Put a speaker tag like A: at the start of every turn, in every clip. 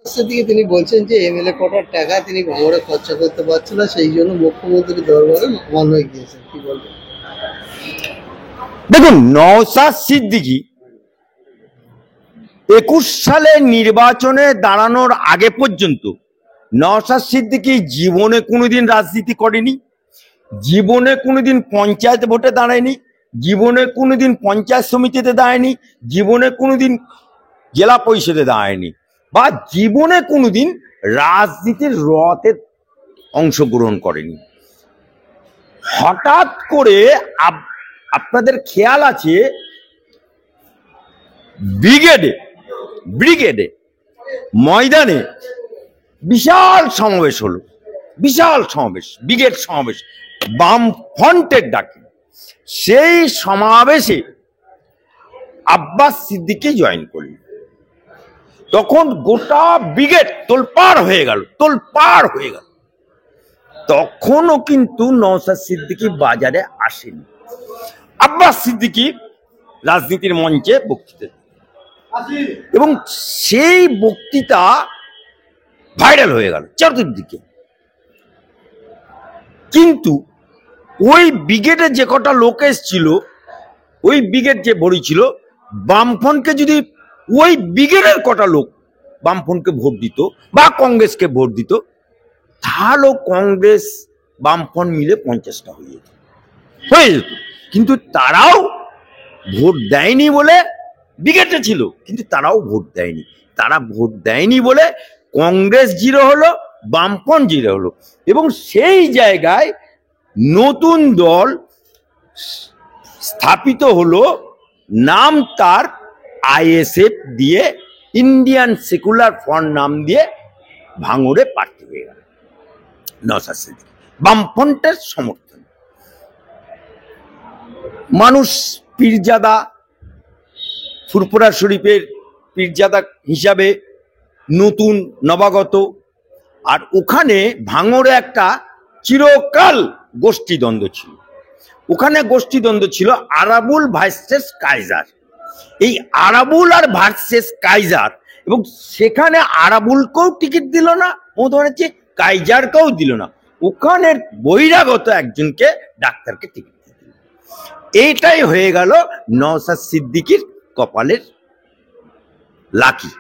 A: দিকে তিনি বলছেন যে এমএলএ কোটার টাকা তিনি ভাঙড়ে খরচা করতে পারছেন না, সেই জন্য মুখ্যমন্ত্রী দরবারে মান হয়ে গিয়েছেন, কি বলবেন?
B: দেখুন, নওশাদ সিদ্দিকী 21 সালে নির্বাচনে দাঁড়ানোর আগে পর্যন্ত নওশাদ সিদ্দিকী জীবনে কোনোদিন রাজনীতি করেনি, জীবনে কোনোদিন পঞ্চায়েত ভোটে দাঁড়ায়নি, জীবনে কোনোদিন পঞ্চায়েত সমিতিতে দাঁড়ায়নি, জীবনে কোনোদিন জেলা পরিষদে দাঁড়ায়নি, বা জীবনে কোনোদিন রাজনীতির রথে অংশগ্রহণ করেনি। হঠাৎ করে আপনাদের খেয়াল আছে ব্রিগেডে ময়দানে বিশাল সমাবেশ হলো, বিশাল সমাবেশ, ব্রিগেড সমাবেশ, বাম ফ্রন্টের ডাকে। সেই সমাবেশে আব্বাস সিদ্দিকী জয়েন করলেন। তখন গোটা ব্রিগেড তোলপাড় হয়ে গেল। তখনও কিন্তু নওশাদ সিদ্দিকী বাজারে আসেনি। আব্বাস সিদ্দিকী রাজনীতির মঞ্চে বক্তৃতা, এবং সেই বক্তৃতা ভাইরাল হয়ে গেল চতুর্দিকে। কিন্তু ওই ব্রিগেডে যে কটা লোক এসেছিল, ওই ব্রিগেড যে ভরি ছিল, বামফ্রন্টকে যদি ওই ব্রিগেডের কটা লোক বামফ্রন্টকে ভোট দিত বা কংগ্রেসকে ভোট দিত, তাহলেও কংগ্রেস বামফ্রন্ট মিলে 50টা হয়ে যেত। কিন্তু তারাও ভোট দেয়নি বলে, ব্রিগেডে ছিল কিন্তু তারাও ভোট দেয়নি। তারা ভোট দেয়নি বলে কংগ্রেস 0 হলো, বামফ্রন্ট 0 হলো। এবং সেই জায়গায় নতুন দল স্থাপিত হলো, নাম তার আইএসএফ দিয়ে, ইন্ডিয়ান সেকুলার ফ্রন্ট নাম দিয়ে ভাঙড়ে প্রার্থী হয়ে গেল নওশাদ সিদ্দিকী, বামফ্রন্টের সমর্থন। মানুষ পীরজাদা, ফুরফুরা শরীফের পীরজাদা হিসাবে নতুন নবাগত, আর ওখানে ভাঙড়ে একটা চিরকাল গোষ্ঠীদ্বন্দ্ব ছিল। ওখানে গোষ্ঠীদ্বন্দ্ব ছিল আরাবুল ভার্সেস কাইজার। এই আরাবুল আর ভার্সেস কাইজার, এবং সেখানে আরাবুলকেও টিকিট দিল না, মমতা ব্যানার্জি কাইজারকেও দিল না, ওখানের বহিরাগত একজনকে, ডাক্তারকে টিকিট দিল। এইটাই হয়ে গেল নওশাদ সিদ্দিকীর কপালের লাকি।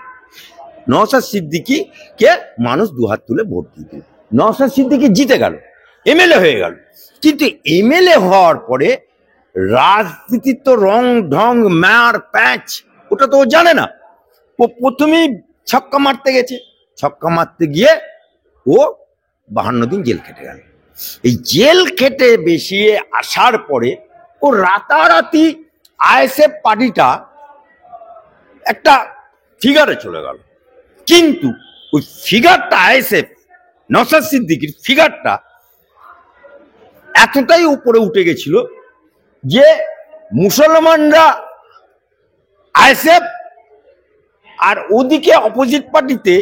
B: নওশাদ সিদ্দিকীকে মানুষ দুহাত তুলে ভোট দিয়ে দিল। নওশাদ সিদ্দিকী জিতে গেল, এমএলএ হয়ে গেল। কিন্তু এমএলএ হওয়ার পরে রাজনীতির তো রং ঢং মার প্যাচ ওটা তো ও জানে না। ও প্রথমেই ছক্কা মারতে গেছে, ছক্কা মারতে গিয়ে ও 52 দিন জেল খেটে গেল। এই জেল খেটে বেশিয়ে আসার পরে ও রাতারাতি আইএসএফ পার্টিটা একটা ফিগারে চলে গেল। কিন্তু ওই ফিগারটা, আইএসএফ নওশাদ সিদ্দিকীর ফিগারটা এতটাই উপরে উঠে গেছিল যে মুসলমানরা আইএসএফ, আর ওদিকে অপোজিট পার্টিতে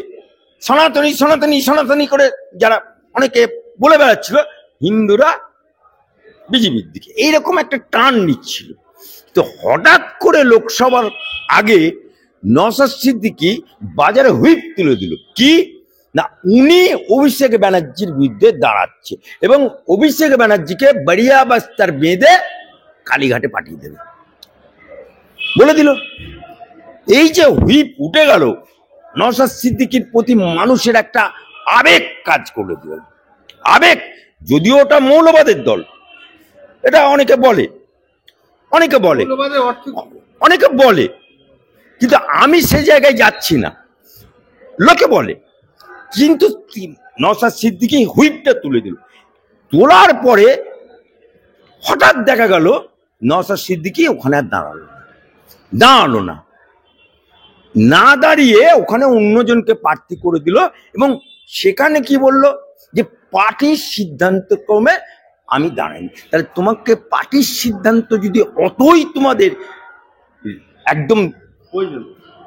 B: সনাতনী সনাতনী সনাতনী করে যারা অনেকে বলে বেড়াচ্ছিল, হিন্দুরা বিজেপির দিকে, এইরকম একটা টান নিচ্ছিল। তো হঠাৎ করে লোকসভার আগে নওশাদ সিদ্দিকী বাজারে হুইপ তুলে দিল, কি না উনি অভিষেক ব্যানার্জির বিরুদ্ধে দাঁড়াচ্ছে এবং অভিষেক ব্যানার্জিকে বাড়িয়া বাস্তার বেঁধে কালীঘাটে পাঠিয়ে দেবে বলে দিল। এই যে হুইপ উঠে গেল, নওশাদ সিদ্দিকীর প্রতি মানুষের একটা আবেগ কাজ করে দিল। আবেগ, যদিও ওটা মৌলবাদের দল, এটা অনেকে বলে, কিন্তু আমি সে জায়গায় যাচ্ছি না, লোকে বলে। কিন্তু নওশাদ সিদ্দিকী হুইপটা তুলে দিল। তোলার পরে হঠাৎ দেখা গেল নওশাদ সিদ্দিকী ওখানে আর দাঁড়ালো না, না দাঁড়িয়ে ওখানে অন্যজনকে প্রার্থী করে দিল। এবং সেখানে কি বলল যে পার্টির সিদ্ধান্ত ক্রমে আমি দাঁড়াইনি। তাহলে তোমাকে পার্টির সিদ্ধান্ত যদি অতই তোমাদের একদম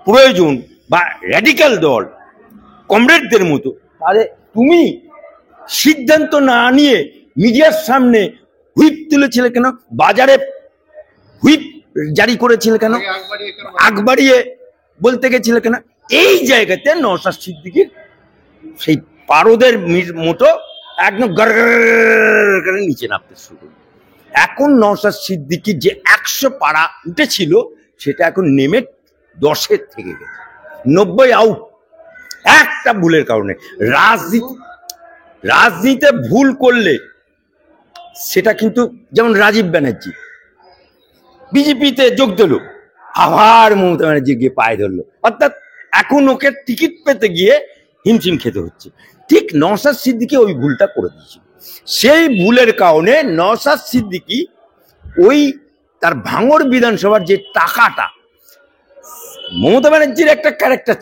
B: প্রয়োজন বা র্যাডিক্যাল দল কমরেডদের মতো, তাহলে তুমি সিদ্ধান্ত না নিয়ে মিডিয়ার সামনে হুইপ তুলেছিলে কেন? বাজারে হুইপ জারি করেছিলে কেন? আগ বাড়িয়ে বলতে গেছিলে কেন? এই জায়গাতে নওশাদ সিদ্দিকীর সেই পারদের মতো একদম করে নিচে নামতে শুরু করল। এখন নওশাদ সিদ্দিকীর যে 100 পারা উঠেছিল সেটা এখন নেমে 10-এর থেকে গেছে, 90 আউট। একটা ভুলের কারণে রাজনীতিতে ভুল করলে সেটা কিন্তু, যেমন রাজীব ব্যানার্জি বিজেপিতে যোগ দিল, আবার মমতা ব্যানার্জি গিয়ে পায়ে ধরলো, অর্থাৎ এখন ওকে টিকিট পেতে গিয়ে হিমশিম খেতে হচ্ছে। ঠিক নওশাদ সিদ্দিকী ওই ভুলটা করে দিয়েছিল। সেই ভুলের কারণে নওশাদ সিদ্দিকী ওই তার ভাঙড় বিধানসভার যে টাকাটা, মমতা ব্যানার্জির একটা ক্যারেক্টার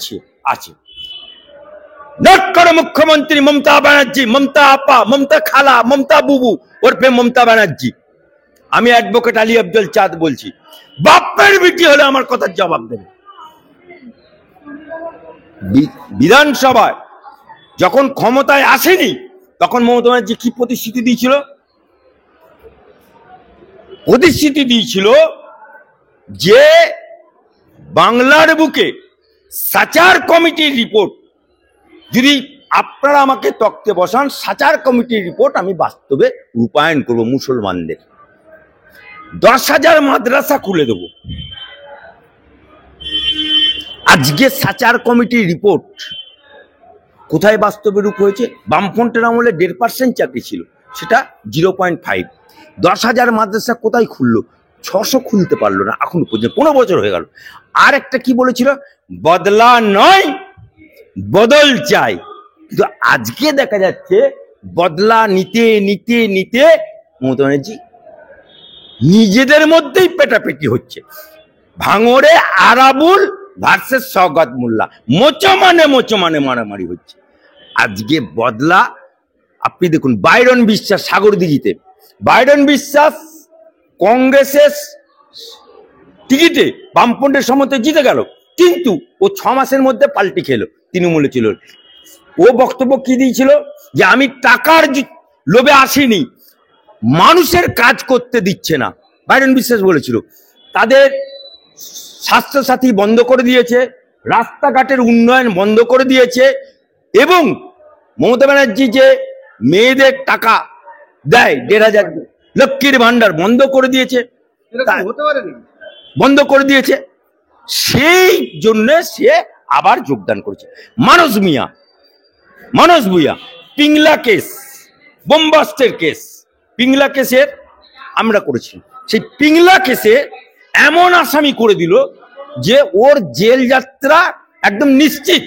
B: আছে, নট করে মুখ্যমন্ত্রী মমতা ব্যানার্জি, মমতা আপা, মমতা খালা, মমতা বুবু ওরফে মমতা ব্যানার্জি। আমি অ্যাডভোকেট আলী আব্দুল চাঁদ বলছি, বাপের বিটি হলে আমার কথার জবাব দেবে। বিধানসভায় যখন ক্ষমতায় আসেনি তখন মমতা ব্যানার্জি কি প্রতিশ্রুতি দিয়েছিল? প্রতিশ্রুতি দিয়েছিল যে বাংলার বুকে সাচার কমিটির রিপোর্ট, যদি আপনারা আমাকে তকতে বসান, সাচার কমিটির রিপোর্ট আমি বাস্তবে রূপায়ণ করব। মুসলমানদের 10,000 মাদ্রাসা খুলে দেব। আজকে সাচার কমিটির রিপোর্ট কোথায় বাস্তবে রূপ হয়েছে? বামফ্রন্টের আমলে 1.5% চাকরি ছিল, সেটা 0.5। 10,000 মাদ্রাসা কোথায় খুললো? 600 খুলতে পারলো না এখন পর্যন্ত, 15 বছর হয়ে গেল। আর একটা কি বলেছিল? বদলা নয় বদল চাই। কিন্তু আজকে দেখা যাচ্ছে বদলা নিতে নিতে নিতে মমতা ব্যানার্জি নিজেদের মধ্যেই পেটাপেটি হচ্ছে। ভাঙড়ে আরাবুল ভার্সেস সওগাত মোল্লা, মোচো মানে মারামারি হচ্ছে। আজকে বদলা আপনি দেখুন, বাইরন বিশ্বাস সাগরদিঘিতে, বাইরন বিশ্বাস কংগ্রেসের টিকিটে বামফ্রন্টের সমর্থনে জিতে গেল, কিন্তু ও 6 মাসের মধ্যে পাল্টি খেলো, তৃণমূলে ছিল। ও বক্তব্য কি দিয়েছিল? যে আমি টাকার লোভে আসিনি, মানুষের কাজ করতে দিচ্ছে না। বাইরন বিশ্বাস বলেছিল তাদের স্বাস্থ্যসাথী বন্ধ করে দিয়েছে, রাস্তাঘাটের উন্নয়ন বন্ধ করে দিয়েছে, এবং মমতা ব্যানার্জি যে মেয়েদের টাকা দেয় 1,500 লক্ষ্মীর ভান্ডার বন্ধ করে দিয়েছে, বন্ধ করে দিয়েছে। সেই জন্য সে আবার যোগদান করেছে। মানস ভুঁইয়া পিংলা কেস, বোমবাস্টের কেস, পিংলা কেসের আমরা করেছি। সেই পিংলা কেসে এমন আসামি করে দিল যে ওর জেল যাত্রা একদম নিশ্চিত।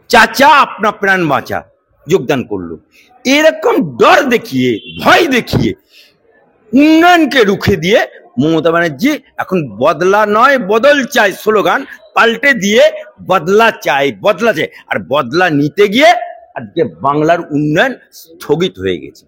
B: চাচা আপনা প্রাণ বাঁচা যোগদান করলো। এরকম ডর দেখিয়ে, ভয় দেখিয়ে উন্নয়নকে রুখে দিয়ে মমতা ব্যানার্জি এখন বদলা নয় বদল চাই স্লোগান পাল্টে দিয়ে বদলা চাই। আর বদলা নিতে গিয়ে আজকে বাংলার উন্নয়ন স্থগিত হয়ে গেছে।